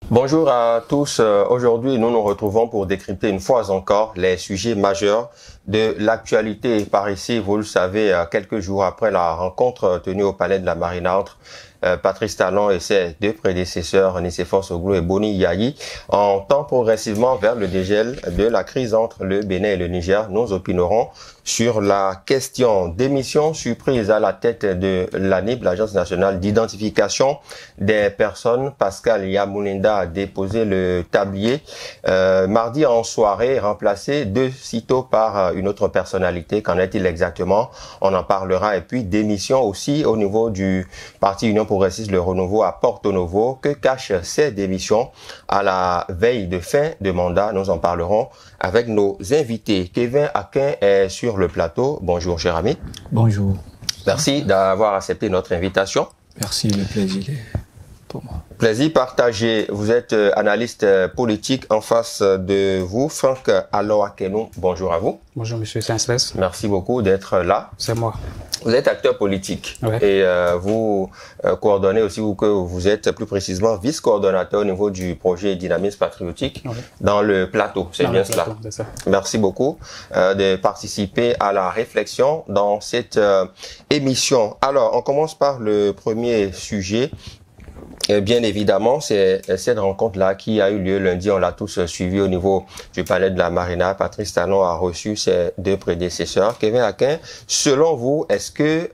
Bonjour à tous. Aujourd'hui, nous nous retrouvons pour décrypter une fois encore les sujets majeurs de l'actualité par ici. Vous le savez, quelques jours après la rencontre tenue au Palais de la Marina entre Patrice Talon et ses deux prédécesseurs, Nicéphore Soglo et Boni Yayi, on tend progressivement vers le dégel de la crise entre le Bénin et le Niger. Nous opinerons sur la question démission surprise à la tête de l'ANIB, l'Agence nationale d'identification des personnes. Pascal Yamouninda a déposé le tablier mardi en soirée, remplacé de sitôt par une autre personnalité. Qu'en est-il exactement? On en parlera. Et puis démission aussi au niveau du Parti Union progressiste Le Renouveau à Porto Novo. Que cachent ces démissions à la veille de fin de mandat? Nous en parlerons avec nos invités. Kevin Akin est sur le plateau. Bonjour, cher ami. Bonjour. Merci d'avoir accepté notre invitation. Merci, le plaisir est pour moi. Plaisir partagé. Vous êtes analyste politique. En face de vous, Franck Aloakenou. Bonjour à vous. Bonjour, monsieur Saint-Slès. Merci beaucoup d'être là. C'est moi. Vous êtes acteur politique, ouais. Et vous coordonnez aussi, ou que vous êtes plus précisément vice-coordonnateur au niveau du projet Dynamisme Patriotique dans le plateau. C'est bien cela. Merci beaucoup de participer à la réflexion dans cette émission. Alors, on commence par le premier sujet. Bien évidemment, c'est cette rencontre-là qui a eu lieu lundi. On l'a tous suivi au niveau du Palais de la Marina. Patrice Talon a reçu ses deux prédécesseurs. Kevin Akin, selon vous, est-ce que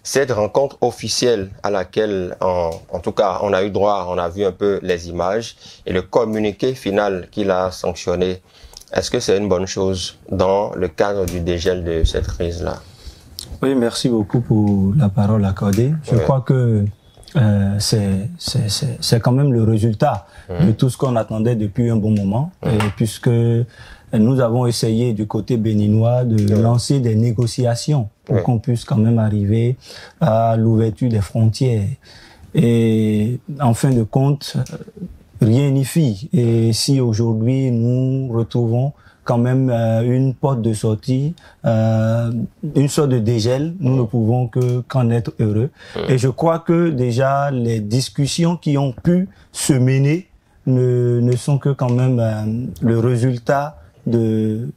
cette rencontre officielle à laquelle, en tout cas, on a eu droit, on a vu un peu les images et le communiqué final qu'il a sanctionné, est-ce que c'est une bonne chose dans le cadre du dégel de cette crise-là? Oui, merci beaucoup pour la parole accordée. Je crois que c'est quand même le résultat de tout ce qu'on attendait depuis un bon moment, puisque nous avons essayé du côté béninois de lancer des négociations pour qu'on puisse quand même arriver à l'ouverture des frontières. Et en fin de compte, rien n'y fit. Et si aujourd'hui nous retrouvons quand même une porte de sortie, une sorte de dégel, nous ne pouvons qu'en être heureux. Et je crois que déjà les discussions qui ont pu se mener ne sont que quand même le résultat du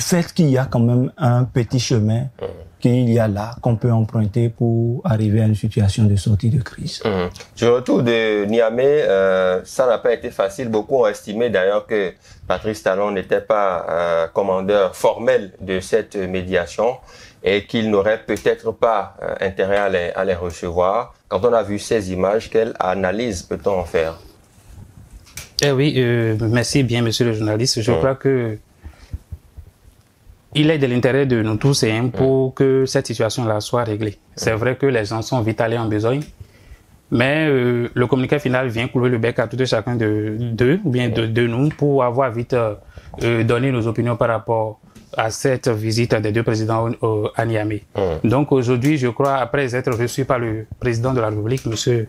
fait qu'il y a quand même un petit chemin qu'il y a là, qu'on peut emprunter pour arriver à une situation de sortie de crise. Du retour de Niamey, ça n'a pas été facile. Beaucoup ont estimé d'ailleurs que Patrice Talon n'était pas commandeur formel de cette médiation et qu'il n'aurait peut-être pas intérêt à les recevoir. Quand on a vu ces images, quelle analyse peut-on en faire? Eh oui, merci bien, monsieur le journaliste. Je crois que il est de l'intérêt de nous tous pour que cette situation-là soit réglée. C'est vrai que les gens sont vite allés en besogne, mais le communiqué final vient couler le bec à tout chacun d'eux, ou bien de nous, pour avoir vite donné nos opinions par rapport à cette visite des deux présidents à Niamey. Donc aujourd'hui, je crois, après être reçu par le président de la République, monsieur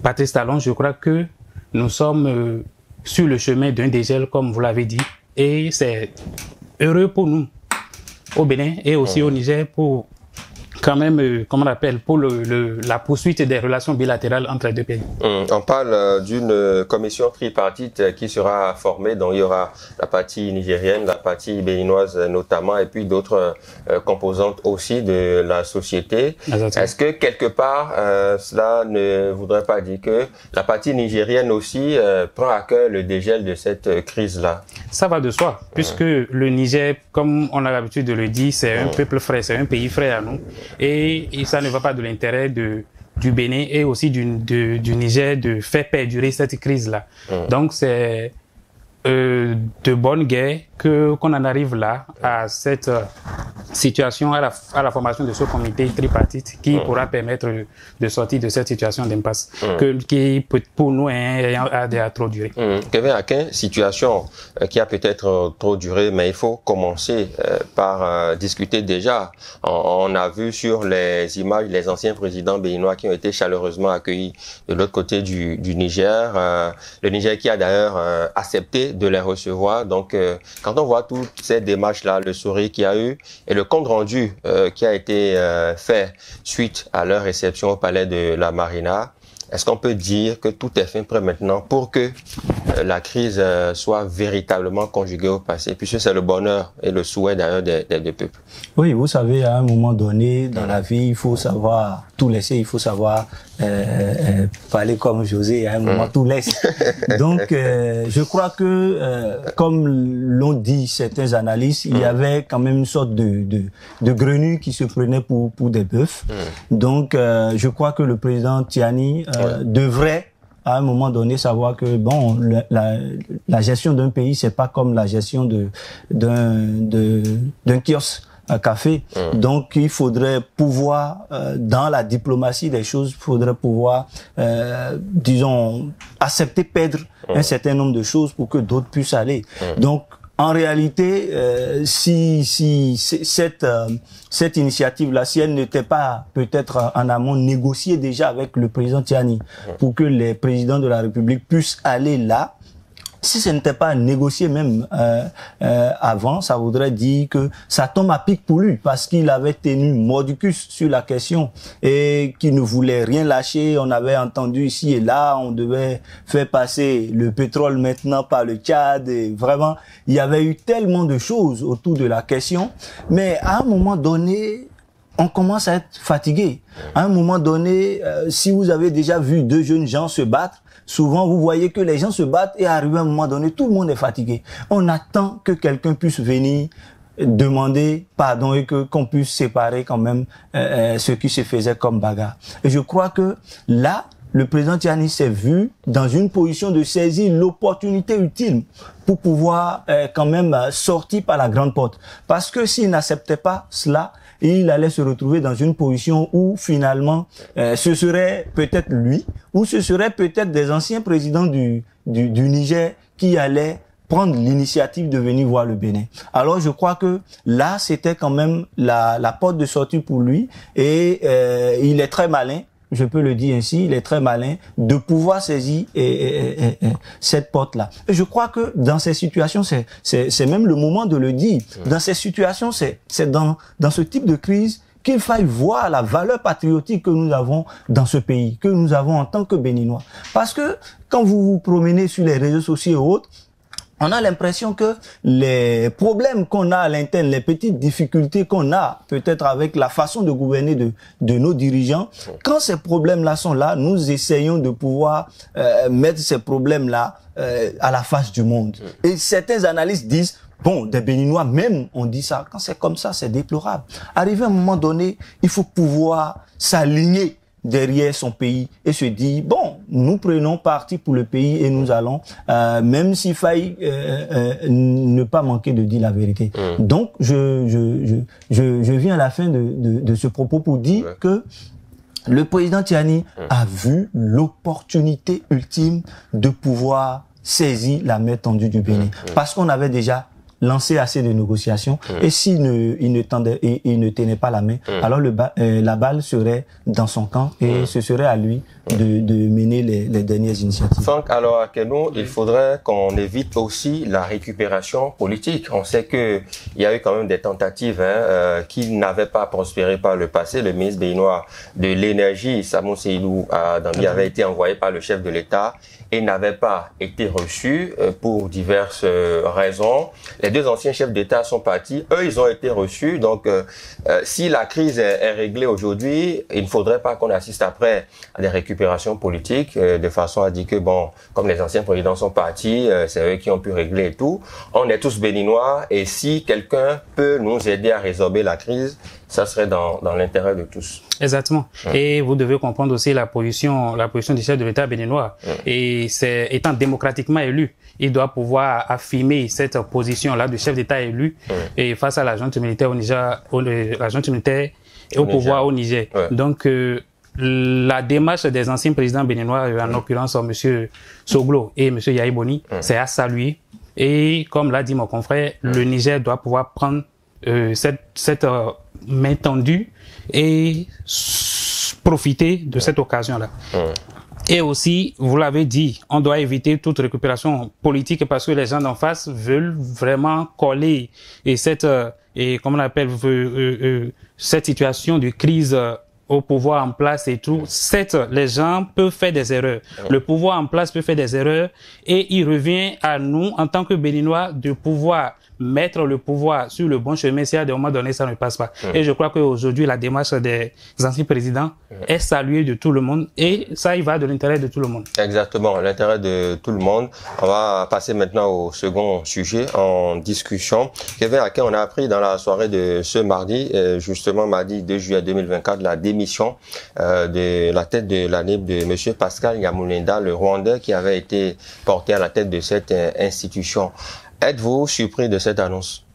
Patrice Talon, je crois que nous sommes sur le chemin d'un dégel, comme vous l'avez dit, et c'est heureux pour nous, au Bénin et aussi au Niger, pour quand même, comment on appelle, pour la poursuite des relations bilatérales entre les deux pays. On parle d'une commission tripartite qui sera formée, dont il y aura la partie nigérienne, la partie béninoise notamment, et puis d'autres composantes aussi de la société. Est-ce que quelque part, cela ne voudrait pas dire que la partie nigérienne aussi prend à cœur le dégel de cette crise-là? Ça va de soi, puisque le Niger, comme on a l'habitude de le dire, c'est un peuple frère, c'est un pays frère à nous. Et ça ne va pas de l'intérêt du Bénin et aussi du Niger de faire perdurer cette crise-là. Donc c'est de bonne guerre qu'on en arrive là à cette situation, à la formation de ce comité tripartite qui pourra permettre de sortir de cette situation d'impasse qui pour nous a trop duré. Kevin Akin, situation qui a peut-être trop duré, mais il faut commencer par discuter déjà. On a vu sur les images les anciens présidents béninois qui ont été chaleureusement accueillis de l'autre côté du Niger. Le Niger qui a d'ailleurs accepté de les recevoir. Donc, quand on voit toutes ces démarches-là, le sourire qu'il y a eu et le compte rendu qui a été fait suite à leur réception au palais de la Marina, est-ce qu'on peut dire que tout est fait prêt maintenant pour que la crise soit véritablement conjuguée au passé, puisque c'est le bonheur et le souhait d'ailleurs des peuples? Oui, vous savez, à un moment donné, dans la vie, il faut savoir tout laisser, il faut savoir parler comme José, à un moment tout laisse. Donc, je crois que, comme l'ont dit certains analystes, il y avait quand même une sorte de grenouille qui se prenait pour des bœufs. Donc, je crois que le président Tiani devrait à un moment donné savoir que bon, la gestion d'un pays, c'est pas comme la gestion d'un kiosque à café. Donc il faudrait pouvoir dans la diplomatie des choses, il faudrait pouvoir disons accepter perdre un certain nombre de choses pour que d'autres puissent aller. Donc en réalité, si cette initiative-là, si elle n'était pas peut-être en amont négociée déjà avec le président Tiani pour que les présidents de la République puissent aller là, si ce n'était pas négocié même avant, ça voudrait dire que ça tombe à pic pour lui parce qu'il avait tenu mordicus sur la question et qu'il ne voulait rien lâcher. On avait entendu ici et là, on devait faire passer le pétrole maintenant par le Tchad et vraiment, il y avait eu tellement de choses autour de la question. Mais à un moment donné, on commence à être fatigué. À un moment donné, si vous avez déjà vu deux jeunes gens se battre, souvent, vous voyez que les gens se battent et arrivé à un moment donné, tout le monde est fatigué. On attend que quelqu'un puisse venir demander pardon et qu'on puisse séparer quand même ce qui se faisait comme bagarre. Et je crois que là, le président Tiani s'est vu dans une position de saisir l'opportunité ultime pour pouvoir quand même sortir par la grande porte. Parce que s'il n'acceptait pas cela, il allait se retrouver dans une position où finalement ce serait peut-être lui ou ce serait peut-être des anciens présidents du Niger qui allaient prendre l'initiative de venir voir le Bénin. Alors je crois que là c'était quand même la porte de sortie pour lui et il est très malin. Je peux le dire ainsi, il est très malin de pouvoir saisir cette porte-là. Et je crois que dans ces situations, c'est même le moment de le dire. Dans ces situations, c'est dans ce type de crise qu'il faille voir la valeur patriotique que nous avons dans ce pays, que nous avons en tant que Béninois. Parce que quand vous vous promenez sur les réseaux sociaux et autres, on a l'impression que les problèmes qu'on a à l'interne, les petites difficultés qu'on a peut-être avec la façon de gouverner de nos dirigeants, quand ces problèmes-là sont là, nous essayons de pouvoir mettre ces problèmes-là à la face du monde. Et certains analystes disent, bon, des Béninois même, on dit ça. Quand c'est comme ça, c'est déplorable. Arrivé à un moment donné, il faut pouvoir s'aligner derrière son pays et se dire bon, nous prenons parti pour le pays et nous allons même s'il faille ne pas manquer de dire la vérité. Donc je viens à la fin de ce propos pour dire que le président Tiani a vu l'opportunité ultime de pouvoir saisir la main tendue du Bénin parce qu'on avait déjà lancé assez de négociations et s'il ne tenait pas la main, alors la balle serait dans son camp et ce serait à lui de mener les dernières initiatives. Franck, alors à Kenou, il faudrait qu'on évite aussi la récupération politique. On sait que il y a eu quand même des tentatives qui n'avaient pas prospéré par le passé. Le ministre béninois de l'énergie, Samou Seydou Dambi, avait été envoyé par le chef de l'État et n'avait pas été reçu pour diverses raisons. Les deux anciens chefs d'État sont partis. Eux, ils ont été reçus. Donc, si la crise est réglée aujourd'hui, il ne faudrait pas qu'on assiste après à des récupérations politiques de façon à dire que, bon, comme les anciens présidents sont partis, c'est eux qui ont pu régler et tout. On est tous béninois et si quelqu'un peut nous aider à résorber la crise, ça serait dans l'intérêt de tous. Exactement. Et vous devez comprendre aussi la position du chef de l'État béninois. Et c'est, étant démocratiquement élu, il doit pouvoir affirmer cette position-là du chef d'État élu et face à la junte militaire au Niger, la junte militaire et au pouvoir au Niger. Donc, la démarche des anciens présidents béninois, en l'occurrence M. Soglo et M. Yahi Boni, c'est à saluer. Et comme l'a dit mon confrère, le Niger doit pouvoir prendre cette main tendue et profiter de cette occasion-là. Et aussi, vous l'avez dit, on doit éviter toute récupération politique parce que les gens d'en face veulent vraiment coller et cette, et comment on appelle, cette situation de crise au pouvoir en place et tout, certes, les gens peuvent faire des erreurs. Le pouvoir en place peut faire des erreurs et il revient à nous, en tant que Béninois, de pouvoir mettre le pouvoir sur le bon chemin si à des moments donnés ça ne passe pas. Et je crois qu'aujourd'hui, la démarche des anciens présidents est saluée de tout le monde et ça, il va de l'intérêt de tout le monde. Exactement, l'intérêt de tout le monde. On va passer maintenant au second sujet en discussion. Kevin Akin, on a appris dans la soirée de ce mardi, justement mardi 2 juillet 2024, la démission de la tête de l'ANIP de M. Pascal Nyamulenda, le Rwandais qui avait été porté à la tête de cette institution. Êtes-vous surpris de cette annonce?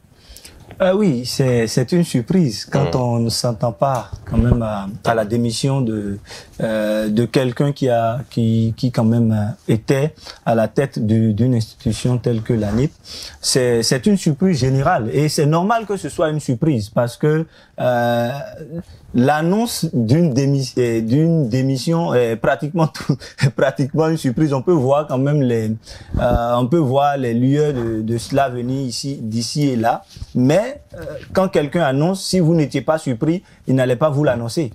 Oui, c'est une surprise quand on ne s'entend pas quand même à la démission de quelqu'un qui quand même était à la tête d'une institution telle que l'ANIP. C'est une surprise générale et c'est normal que ce soit une surprise parce que l'annonce d'une démission est pratiquement une surprise. On peut voir quand même les lueurs de cela venir d'ici et là. Mais quand quelqu'un annonce, si vous n'étiez pas surpris, il n'allait pas vous l'annoncer.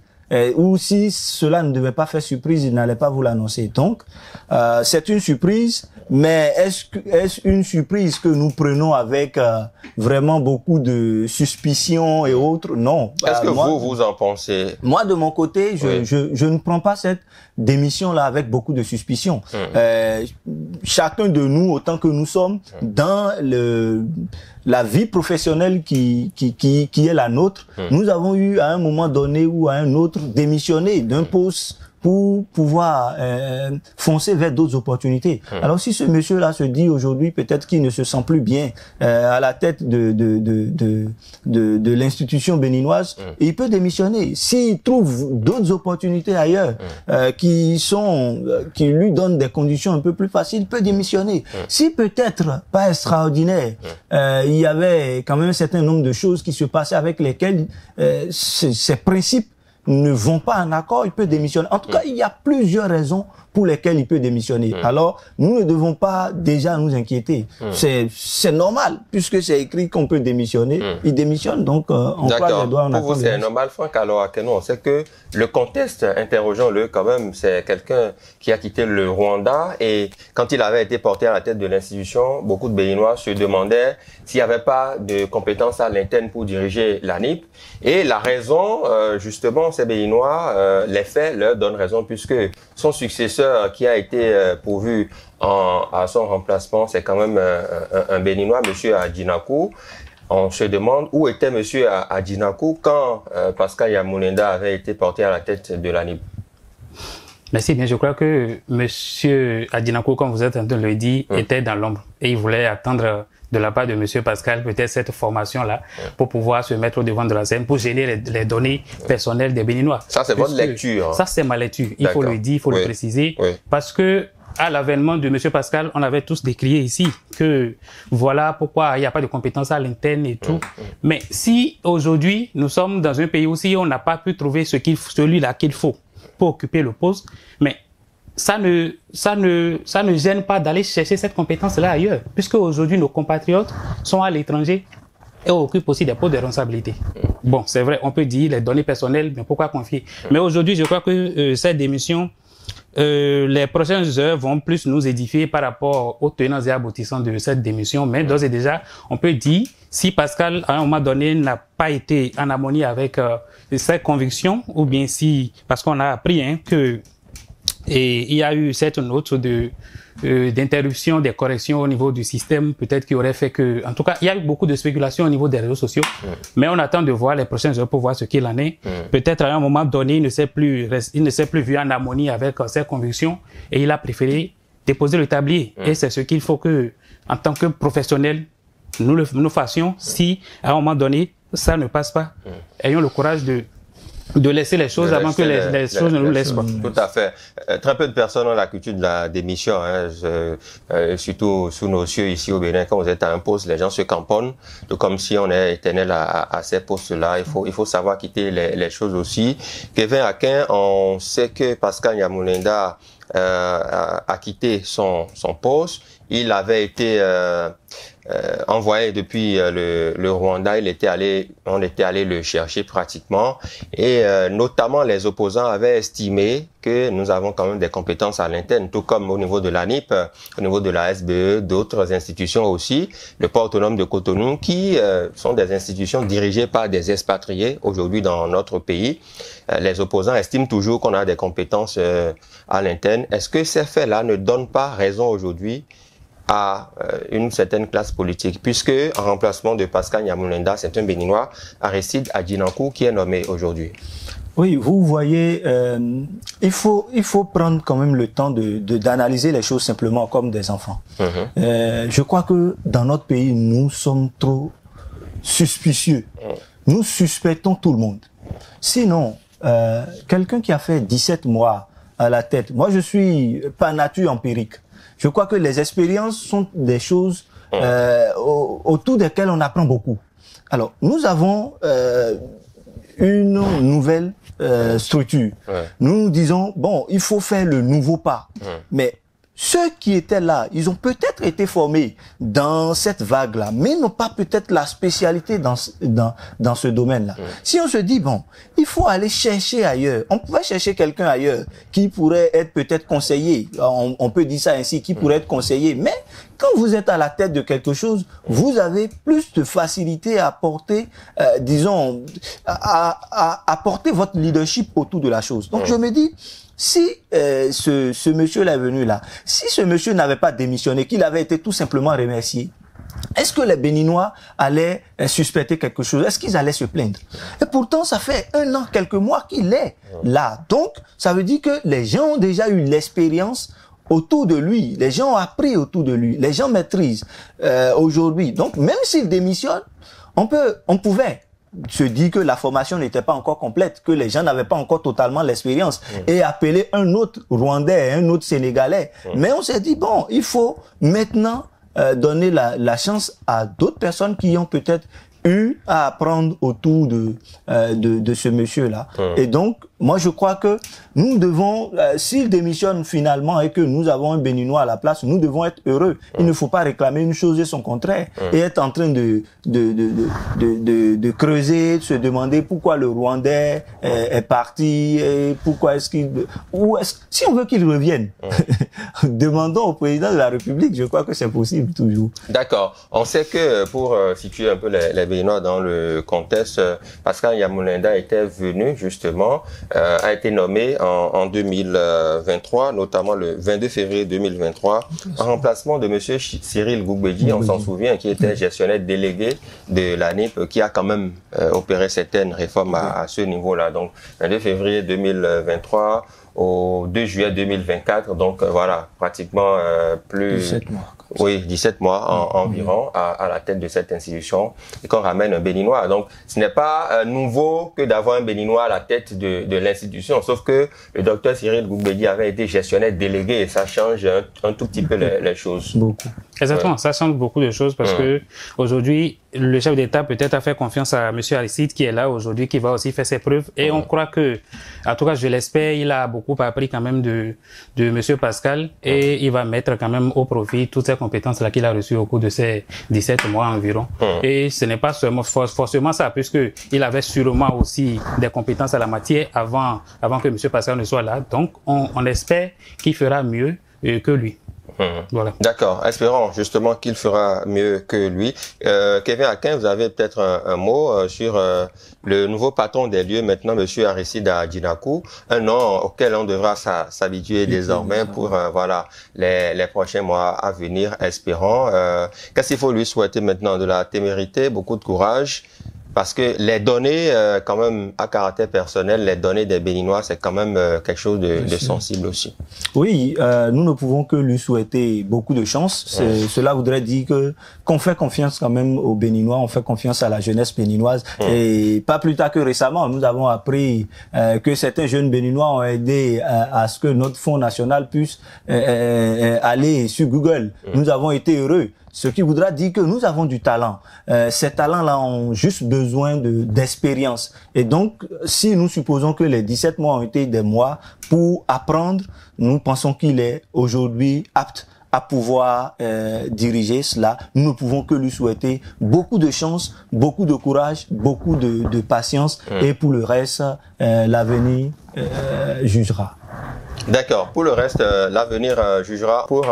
Ou si cela ne devait pas faire surprise, il n'allait pas vous l'annoncer. Donc, c'est une surprise, mais est-ce une surprise que nous prenons avec vraiment beaucoup de suspicions et autres? Non. Est-ce que vous en pensez? Moi, de mon côté, je ne prends pas cette démission-là avec beaucoup de suspicions. Chacun de nous, autant que nous sommes, dans la vie professionnelle qui est la nôtre, nous avons eu à un moment donné ou à un autre démissionné d'un poste pour pouvoir foncer vers d'autres opportunités. Alors si ce monsieur-là se dit aujourd'hui peut-être qu'il ne se sent plus bien à la tête de l'institution béninoise, il peut démissionner. S'il trouve d'autres opportunités ailleurs qui lui donnent des conditions un peu plus faciles, il peut démissionner. Si peut-être pas extraordinaire, il y avait quand même un certain nombre de choses qui se passaient avec lesquelles ces principes ne vont pas en accord, il peut démissionner. En tout cas, il y a plusieurs raisons pour lesquelles il peut démissionner. Alors, nous ne devons pas déjà nous inquiéter. C'est normal, puisque c'est écrit qu'on peut démissionner. Il démissionne, donc on croise les doigts. Pour vous, c'est normal, Franck. Alors, on sait que le contexte, interrogeons-le quand même, c'est quelqu'un qui a quitté le Rwanda et quand il avait été porté à la tête de l'institution, beaucoup de Béninois se demandaient s'il n'y avait pas de compétences à l'interne pour diriger l'ANIP. Et la raison, justement, ces Béninois, les faits leur donnent raison puisque son successeur qui a été pourvu à son remplacement, c'est quand même un Béninois, M. Adjinakou. On se demande où était M. Adjinakou quand Pascal Nyamulenda avait été porté à la tête de l'ANIP. Merci bien. Je crois que M. Adjinakou, comme vous êtes en train de le dire, était dans l'ombre et il voulait attendre de la part de M. Pascal, peut-être cette formation-là, pour pouvoir se mettre au devant de la scène, pour gérer les données personnelles des Béninois. Ça, c'est votre lecture. Ça, c'est ma lecture. Il faut le dire, il faut le préciser. Parce que, à l'avènement de M. Pascal, on avait tous décrié ici que voilà pourquoi il n'y a pas de compétences à l'interne et tout. Mais si aujourd'hui, nous sommes dans un pays aussi où on n'a pas pu trouver celui-là qu'il faut pour occuper le poste, mais ça ne gêne pas d'aller chercher cette compétence-là ailleurs, puisque aujourd'hui nos compatriotes sont à l'étranger et occupent aussi des postes de responsabilité. Bon, c'est vrai, on peut dire les données personnelles, mais pourquoi confier? Mais aujourd'hui, je crois que cette démission, les prochaines heures vont plus nous édifier par rapport aux tenants et aboutissants de cette démission. Mais d'ores et déjà, on peut dire, si Pascal, à un moment donné, n'a pas été en harmonie avec ses convictions, ou bien si, parce qu'on a appris que et il y a eu cette note d'interruption des corrections au niveau du système, peut-être qui aurait fait que, en tout cas, il y a eu beaucoup de spéculations au niveau des réseaux sociaux, mais on attend de voir les prochaines heures pour voir ce qu'il en est. Peut-être à un moment donné, il ne s'est plus vu en harmonie avec ses convictions et il a préféré déposer le tablier. Et c'est ce qu'il faut que, en tant que professionnel, nous fassions si à un moment donné, ça ne passe pas. Ayons le courage de laisser les choses avant que les choses ne nous laissent pas. Tout à fait. Très peu de personnes ont la culture de la démission, surtout sous nos cieux ici au Bénin. Quand vous êtes à un poste, les gens se camponnent, comme si on est éternel à ces postes-là. Il faut savoir quitter les choses aussi. Kevin Akin, on sait que Pascal Nyamulenda a quitté son poste. Il avait été envoyé depuis le Rwanda. On était allé le chercher pratiquement, et notamment les opposants avaient estimé que nous avons quand même des compétences à l'interne, tout comme au niveau de l'ANIP, au niveau de la SBE, d'autres institutions aussi, le port autonome de Cotonou, qui sont des institutions dirigées par des expatriés aujourd'hui dans notre pays. Les opposants estiment toujours qu'on a des compétences à l'interne. Est-ce que ces faits-là ne donnent pas raison aujourd'hui à une certaine classe politique, puisque en remplacement de Pascal Nyamulenda, c'est un Béninois, Aristide Adjinankou, qui est nommé aujourd'hui? Oui, vous voyez, il faut prendre quand même le temps d'analyser les choses simplement comme des enfants. Je crois que dans notre pays, nous sommes trop suspicieux. Nous suspectons tout le monde. Sinon, quelqu'un qui a fait 17 mois à la tête, moi je suis pas nature empirique. Je crois que les expériences sont des choses autour desquelles on apprend beaucoup. Alors, nous avons une nouvelle structure. Nous nous disons, bon, il faut faire le nouveau pas. Mais ceux qui étaient là, ils ont peut-être été formés dans cette vague-là, mais n'ont pas peut-être la spécialité dans ce domaine-là. Si on se dit, bon, il faut aller chercher ailleurs, on pouvait chercher quelqu'un ailleurs qui pourrait être peut-être conseiller, on peut dire ça ainsi, qui pourrait être conseiller, mais quand vous êtes à la tête de quelque chose, vous avez plus de facilité à porter, disons, à porter votre leadership autour de la chose. Donc je me dis, si ce monsieur-là est venu là, si ce monsieur n'avait pas démissionné, qu'il avait été tout simplement remercié, est-ce que les Béninois allaient suspecter quelque chose? Est-ce qu'ils allaient se plaindre? Et pourtant, ça fait 1 an, quelques mois qu'il est là. Donc, ça veut dire que les gens ont déjà eu l'expérience autour de lui. Les gens ont appris autour de lui. Les gens maîtrisent aujourd'hui. Donc, même s'il démissionne, on pouvait se dit que la formation n'était pas encore complète, que les gens n'avaient pas encore totalement l'expérience, et appeler un autre Rwandais, un autre Sénégalais. Mais on s'est dit, bon, il faut maintenant donner la chance à d'autres personnes qui ont peut-être eu à apprendre autour de ce monsieur-là. Et donc, moi, je crois que nous devons, s'il démissionne finalement et que nous avons un Béninois à la place, nous devons être heureux. Il ne faut pas réclamer une chose et son contraire et être en train de creuser, de se demander pourquoi le Rwandais est parti et pourquoi est-ce qu'il, si on veut qu'il revienne, demandons au président de la République. Je crois que c'est possible toujours. D'accord. On sait que pour situer un peu les Béninois dans le contexte, Pascal Nyamulenda était venu justement, a été nommé en 2023, notamment le 22 février 2023, en remplacement de monsieur Cyril Goubedji, on s'en souvient, qui était gestionnaire délégué de l'ANIP, qui a quand même opéré certaines réformes à ce niveau-là. Donc, 22 février 2023 au 2 juillet 2024, donc voilà, pratiquement plus... 17 mois. Oui, 17 mois environ à la tête de cette institution, et qu'on ramène un Béninois. Donc, ce n'est pas nouveau que d'avoir un Béninois à la tête de l'institution, sauf que le docteur Cyril Goubedji avait été gestionnaire délégué, et ça change un tout petit peu les choses. Beaucoup. Exactement, ça change beaucoup de choses parce que aujourd'hui, le chef d'État peut-être a fait confiance à monsieur Aristide qui est là aujourd'hui, qui va aussi faire ses preuves, et on croit que, en tout cas je l'espère, il a beaucoup appris quand même de monsieur Pascal, et il va mettre quand même au profit toutes ces compétences-là qu'il a reçues au cours de ces 17 mois environ. Et ce n'est pas seulement forcément ça, puisque il avait sûrement aussi des compétences à la matière avant que monsieur Pascal ne soit là. Donc on espère qu'il fera mieux que lui. Voilà. D'accord. Espérons justement qu'il fera mieux que lui. Kevin Akin, vous avez peut-être un mot sur le nouveau patron des lieux maintenant, monsieur Aristide Adjinankou, un nom auquel on devra s'habituer désormais pour voilà les prochains mois à venir, espérons. Qu'est-ce qu'il faut lui souhaiter maintenant? De la témérité, beaucoup de courage. Parce que les données, quand même, à caractère personnel, les données des Béninois, c'est quand même quelque chose de sensible aussi. Oui, nous ne pouvons que lui souhaiter beaucoup de chance. Cela voudrait dire qu'on fait confiance quand même aux Béninois, on fait confiance à la jeunesse béninoise. Et pas plus tard que récemment, nous avons appris que certains jeunes Béninois ont aidé à ce que notre Fonds national puisse aller sur Google. Nous avons été heureux. Ce qui voudra dire que nous avons du talent. Ces talents-là ont juste besoin d'expérience. Et donc, si nous supposons que les 17 mois ont été des mois pour apprendre, nous pensons qu'il est aujourd'hui apte à pouvoir diriger cela. Nous ne pouvons que lui souhaiter beaucoup de chance, beaucoup de courage, beaucoup de patience. Et pour le reste, l'avenir jugera. D'accord. Pour le reste, l'avenir jugera. Pour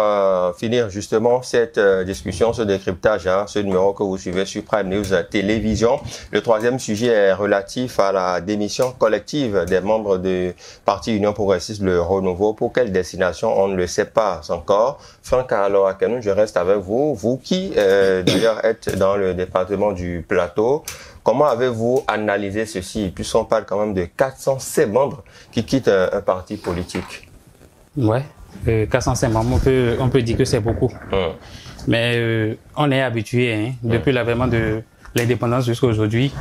finir justement cette discussion, ce décryptage, ce numéro que vous suivez sur Prime News Télévision, le troisième sujet est relatif à la démission collective des membres du Parti Union Progressiste Le Renouveau. Pour quelle destination, on ne le sait pas encore. Franck Aloakanou, je reste avec vous. Vous qui, d'ailleurs, êtes dans le département du Plateau, comment avez-vous analysé ceci? Puisqu'on parle quand même de 405 membres qui quittent un parti politique. Ouais, 405 membres, on peut dire que c'est beaucoup. Mais on est habitué, depuis l'avènement de l'indépendance jusqu'à aujourd'hui.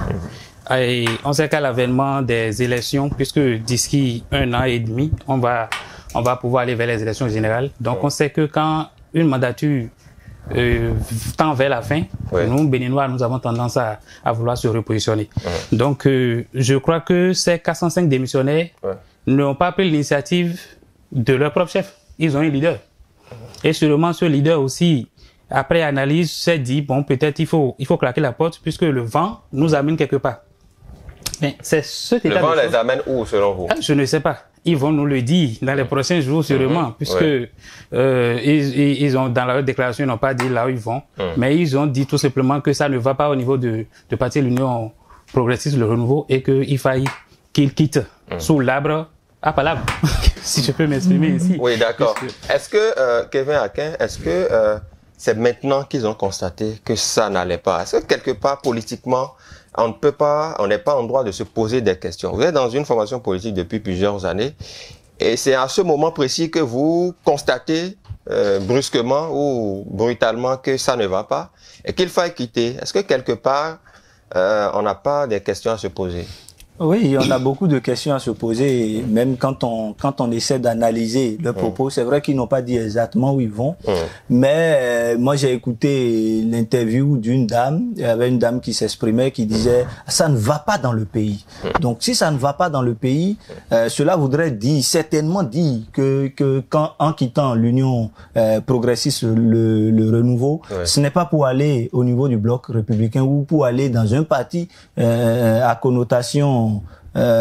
Et on sait qu'à l'avènement des élections, puisque d'ici 1 an et demi, on va pouvoir aller vers les élections générales. Donc on sait que quand une mandature tend vers la fin, nous, Béninois, nous avons tendance à vouloir se repositionner. Donc, je crois que ces 405 démissionnaires n'ont pas pris l'initiative de leur propre chef. Ils ont un leader. Et sûrement, ce leader aussi, après analyse, s'est dit, bon, peut-être il faut claquer la porte puisque le vent nous amène quelque part. Mais c'est cet état de choses. Le vent les amène où, selon vous? Je ne sais pas. Ils vont nous le dire dans les prochains jours sûrement, puisque ils ont dans leur déclaration, ils n'ont pas dit là où ils vont, mais ils ont dit tout simplement que ça ne va pas au niveau de parti de l'Union Progressiste Le Renouveau et qu'il faille qu'ils quittent sous l'arbre à palabre, si je peux m'exprimer ici. Oui, d'accord. Est-ce que, Kevin Akin, c'est maintenant qu'ils ont constaté que ça n'allait pas? Est-ce que quelque part, politiquement, on n'est pas en droit de se poser des questions? Vous êtes dans une formation politique depuis plusieurs années et c'est à ce moment précis que vous constatez brusquement ou brutalement que ça ne va pas et qu'il faille quitter. Est-ce que quelque part, on n'a pas des questions à se poser? Oui, on a beaucoup de questions à se poser, même quand on essaie d'analyser leurs propos. C'est vrai qu'ils n'ont pas dit exactement où ils vont, mais moi j'ai écouté l'interview d'une dame. Il y avait une dame qui s'exprimait, qui disait ça ne va pas dans le pays. Donc si ça ne va pas dans le pays, cela voudrait certainement dire que en quittant l'Union progressiste, le Renouveau, ce n'est pas pour aller au niveau du bloc républicain ou pour aller dans un parti à connotation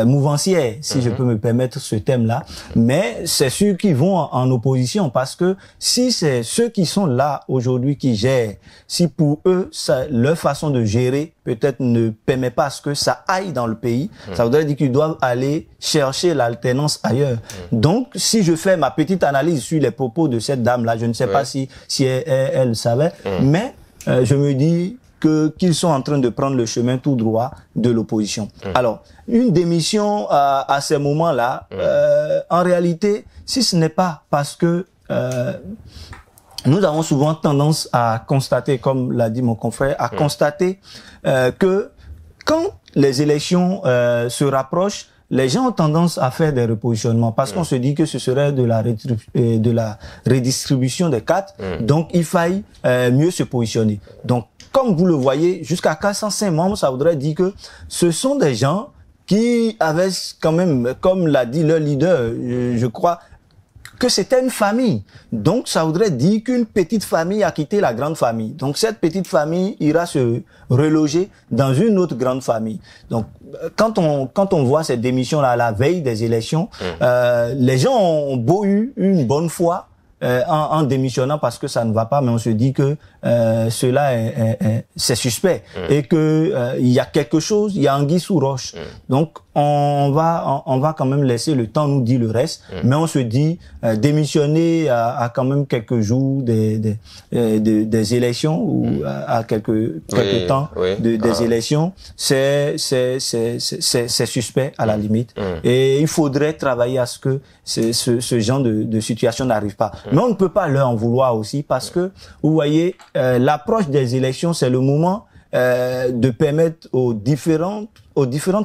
mouvancière, si je peux me permettre ce thème-là, mais c'est ceux qui vont en opposition, parce que si c'est ceux qui sont là aujourd'hui qui gèrent, si pour eux, leur façon de gérer peut-être ne permet pas à ce que ça aille dans le pays, ça voudrait dire qu'ils doivent aller chercher l'alternance ailleurs. Donc, si je fais ma petite analyse sur les propos de cette dame-là, je ne sais pas si elle savait, mais je me dis qu'ils sont en train de prendre le chemin tout droit de l'opposition. Alors, une démission à ces moments-là, en réalité, si ce n'est pas parce que nous avons souvent tendance à constater, comme l'a dit mon confrère, à constater que quand les élections se rapprochent, les gens ont tendance à faire des repositionnements parce qu'on se dit que ce serait de la redistribution des cartes, donc il faille mieux se positionner. Donc, comme vous le voyez, jusqu'à 405 membres, ça voudrait dire que ce sont des gens qui avaient quand même, comme l'a dit leur leader, je crois, que c'était une famille. Donc, ça voudrait dire qu'une petite famille a quitté la grande famille. Donc, cette petite famille ira se reloger dans une autre grande famille. Donc, quand on voit cette démission-là à la veille des élections, les gens ont beau eu une bonne foi, en démissionnant parce que ça ne va pas, mais on se dit que cela c'est suspect et que il y a quelque chose, il y a anguille sous roche. Donc on va quand même laisser le temps nous dire le reste, mais on se dit démissionner à quand même quelques jours des élections ou à quelques temps des élections, c'est suspect à la limite et il faudrait travailler à ce que ce genre de situation n'arrive pas. Mais on ne peut pas leur en vouloir aussi parce que, vous voyez, l'approche des élections, c'est le moment de permettre aux différentes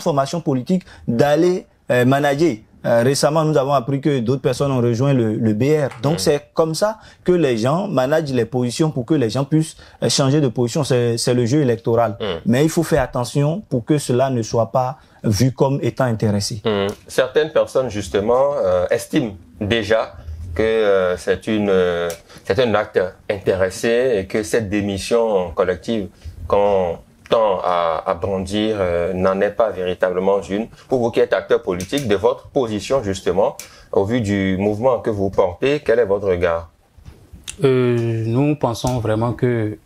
formations politiques d'aller manager Récemment, nous avons appris que d'autres personnes ont rejoint le BR. Donc, c'est comme ça que les gens managent les positions pour que les gens puissent changer de position. C'est le jeu électoral. Mais il faut faire attention pour que cela ne soit pas vu comme étant intéressé. Certaines personnes, justement, estiment déjà que c'est un acte intéressé et que cette démission collective qu'on tend à brandir n'en est pas véritablement une. Pour vous qui êtes acteur politique, de votre position justement, au vu du mouvement que vous portez, quel est votre regard? Nous pensons vraiment que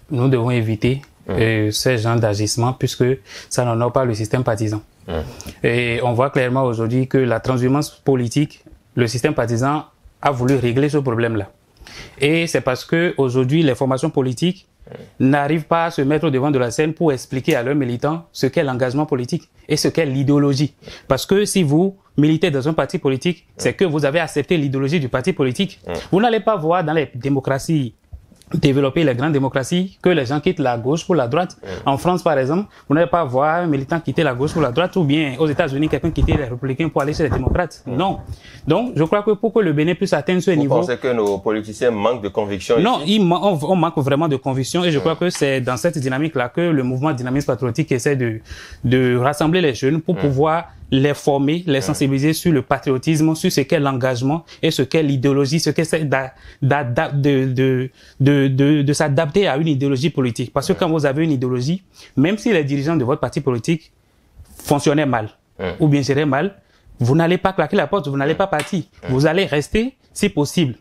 nous devons éviter ce genre d'agissement puisque ça n'honore pas le système partisan. Et on voit clairement aujourd'hui que la transhumance politique, le système partisan a voulu régler ce problème-là. Et c'est parce que aujourd'hui les formations politiques n'arrivent pas à se mettre au devant de la scène pour expliquer à leurs militants ce qu'est l'engagement politique et ce qu'est l'idéologie. Parce que si vous militez dans un parti politique, c'est que vous avez accepté l'idéologie du parti politique. Vous n'allez pas voir dans les démocraties développer les grandes démocraties que les gens quittent la gauche pour la droite. En France, par exemple, vous n'allez pas voir un militant quitter la gauche pour la droite ou bien aux États-Unis, quelqu'un quitter les républicains pour aller chez les démocrates. Non. Donc, je crois que pour que le Bénin puisse atteindre ce niveau... Vous pensez que nos politiciens manquent de conviction Non, ici? on manque vraiment de conviction et je crois que c'est dans cette dynamique-là que le mouvement Dynamisme Patriotique essaie de rassembler les jeunes pour pouvoir les former, les sensibiliser sur le patriotisme, sur ce qu'est l'engagement et ce qu'est l'idéologie, ce qu'est de s'adapter à une idéologie politique. Parce que quand vous avez une idéologie, même si les dirigeants de votre parti politique fonctionnaient mal ou bien géraient mal, vous n'allez pas claquer la porte, vous n'allez pas partir. Vous allez rester, si possible,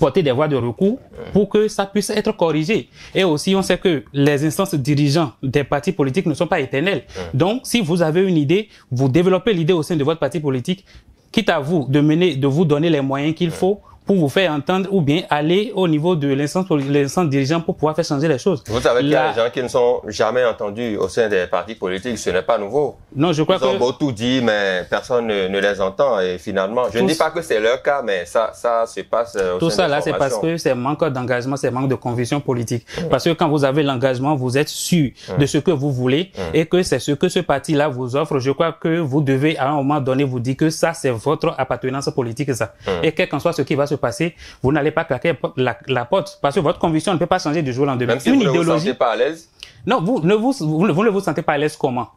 porter des voies de recours pour que ça puisse être corrigé. Et aussi, on sait que les instances dirigeantes des partis politiques ne sont pas éternelles. Donc, si vous avez une idée, vous développez l'idée au sein de votre parti politique, quitte à vous de vous donner les moyens qu'il faut pour vous faire entendre ou bien aller au niveau de l'instance dirigeante pour pouvoir faire changer les choses. Vous savez qu'il y a des gens qui ne sont jamais entendus au sein des partis politiques, ce n'est pas nouveau. Non, je crois que... Ils ont beau tout dire, mais personne ne les entend et finalement, je ne dis pas que c'est leur cas, mais ça se passe au tout sein ça des là, c'est parce que c'est manque d'engagement, c'est manque de conviction politique. Parce que quand vous avez l'engagement, vous êtes sûr de ce que vous voulez et que c'est ce que ce parti-là vous offre. Je crois que vous devez à un moment donné vous dire que ça, c'est votre appartenance politique, ça. Et quel qu'en soit ce qui va se passer, vous n'allez pas claquer la porte parce que votre conviction ne peut pas changer du jour au lendemain. Même si vous ne vous sentez pas à l'aise? Non, vous ne vous sentez pas à l'aise comment?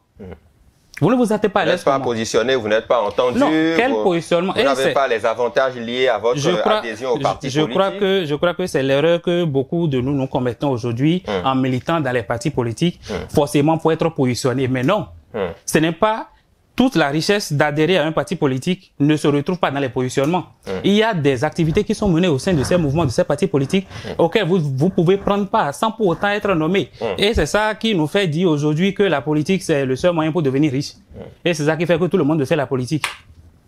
Vous ne vous sentez pas à l'aise comment? Vous n'êtes pas positionné, vous n'êtes pas entendu. Non, quel positionnement? Vous n'avez pas les avantages liés à votre adhésion au parti politique. Je crois que c'est l'erreur que beaucoup de nous commettons aujourd'hui en militant dans les partis politiques, forcément pour être positionnés. Mais non, ce n'est pas... Toute la richesse d'adhérer à un parti politique ne se retrouve pas dans les positionnements. Il y a des activités qui sont menées au sein de ces mouvements, de ces partis politiques, auxquels vous pouvez prendre part sans pour autant être nommé. Et c'est ça qui nous fait dire aujourd'hui que la politique, c'est le seul moyen pour devenir riche. Et c'est ça qui fait que tout le monde fait la politique.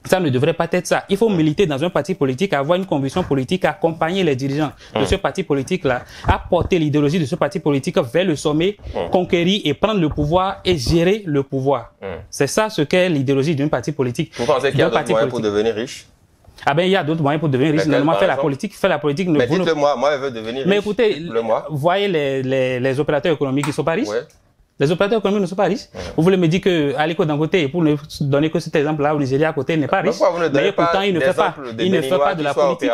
Ça ne devrait pas être ça. Il faut militer dans un parti politique, avoir une conviction politique, accompagner les dirigeants de ce parti politique-là, apporter l'idéologie de ce parti politique vers le sommet, conquérir et prendre le pouvoir et gérer le pouvoir. C'est ça ce qu'est l'idéologie d'un parti politique. Vous pensez qu'il y a d'autres moyens pour devenir riche? Ah ben, il y a d'autres moyens pour devenir riche. Normalement, faire la politique ne... Mais dites-le-moi, moi, je veux devenir riche. Mais écoutez, voyez les opérateurs économiques qui ne sont pas riches. Les opérateurs économiques ne sont pas riches. Vous voulez me dire que Aliko Dangote, pour ne donner que cet exemple-là au Nigeria à côté, n'est pas riche. Mais pourtant, il ne fait pas de la politique.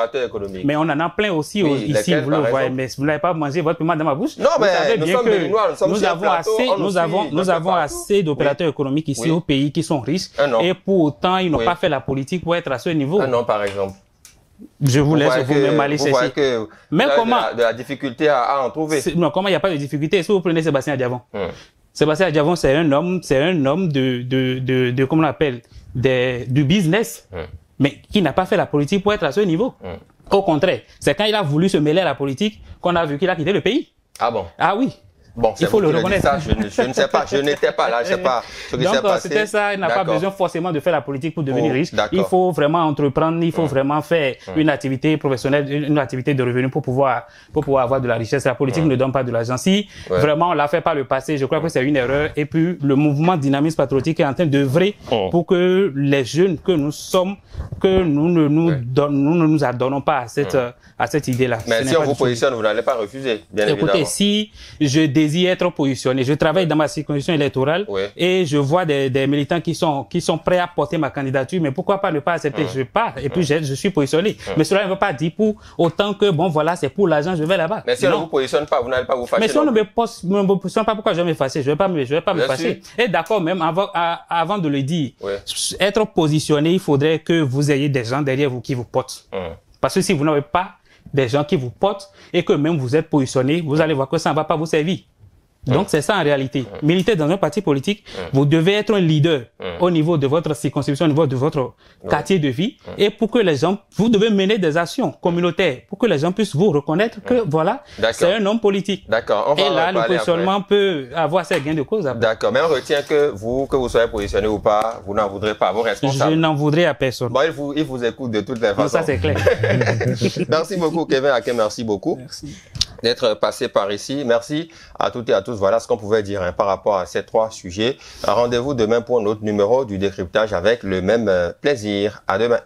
Mais on en a plein aussi ici, vous le voyez. Mais vous n'avez pas mangé votre piment dans ma bouche. Non, mais nous sommes béninois, nous avons assez d'opérateurs économiques ici au pays qui sont riches. Et pour autant, ils n'ont pas fait la politique pour être à ce niveau. Un an, par exemple. Je vous laisse vous-même aller chercher. Mais comment de la difficulté à en trouver? Non, comment il n'y a pas de difficulté? Si vous prenez Sébastien Adjavon. Sébastien Adjavon, c'est un homme de comment on appelle, du business, mais qui n'a pas fait la politique pour être à ce niveau. Au contraire, c'est quand il a voulu se mêler à la politique qu'on a vu qu'il a quitté le pays. Ah bon? Ah oui. Bon, il faut le reconnaître. Ça, je ne sais pas, je n'étais pas là, je ne sais pas ce qui s'est passé. Donc, c'était ça, il n'a pas besoin forcément de faire la politique pour devenir riche. Il faut vraiment entreprendre, il faut vraiment faire une activité professionnelle, une activité de revenu pour pouvoir avoir de la richesse. La politique ne donne pas de l'argent. Si vraiment on l'a fait par le passé, je crois que c'est une erreur. Et puis, le mouvement Dynamisme Patriotique est en train d'œuvrer pour que les jeunes que nous sommes, que nous ne nous adonnons pas à cette idée-là. Mais si on vous positionne, vous n'allez pas refuser, bien évidemment. Écoutez, si je désire être positionné. Je travaille dans ma circonscription électorale et je vois des militants qui sont prêts à porter ma candidature, mais pourquoi pas ne pas accepter? Je pars et puis je suis positionné. Mais cela ne veut pas dire pour autant que, bon, voilà, c'est pour l'argent, je vais là-bas. Mais si on ne vous positionne pas, vous n'allez pas vous fâcher. Mais si on ne me positionne pas, pourquoi je vais me fâcher? Je vais pas me fâcher. Et d'accord, même avant de le dire, être positionné, il faudrait que vous ayez des gens derrière vous qui vous portent. Parce que si vous n'avez pas des gens qui vous portent et que même vous êtes positionné, vous allez voir que ça ne va pas vous servir. Donc, c'est ça en réalité. Militer dans un parti politique, vous devez être un leader au niveau de votre circonscription, au niveau de votre quartier de vie. Et pour que les gens, vous devez mener des actions communautaires pour que les gens puissent vous reconnaître que voilà, c'est un homme politique. D'accord. Et là, le positionnement peut avoir ses gains de cause. D'accord. Mais on retient que vous soyez positionné ou pas, vous n'en voudrez pas à vos responsables. Je n'en voudrais à personne. Bon, il vous écoute de toutes les façons. Non, ça, c'est clair. Merci beaucoup, Kevin Aké. Merci beaucoup. Merci. D'être passé par ici. Merci à toutes et à tous. Voilà ce qu'on pouvait dire par rapport à ces 3 sujets. Rendez-vous demain pour un autre numéro du décryptage avec le même plaisir. À demain.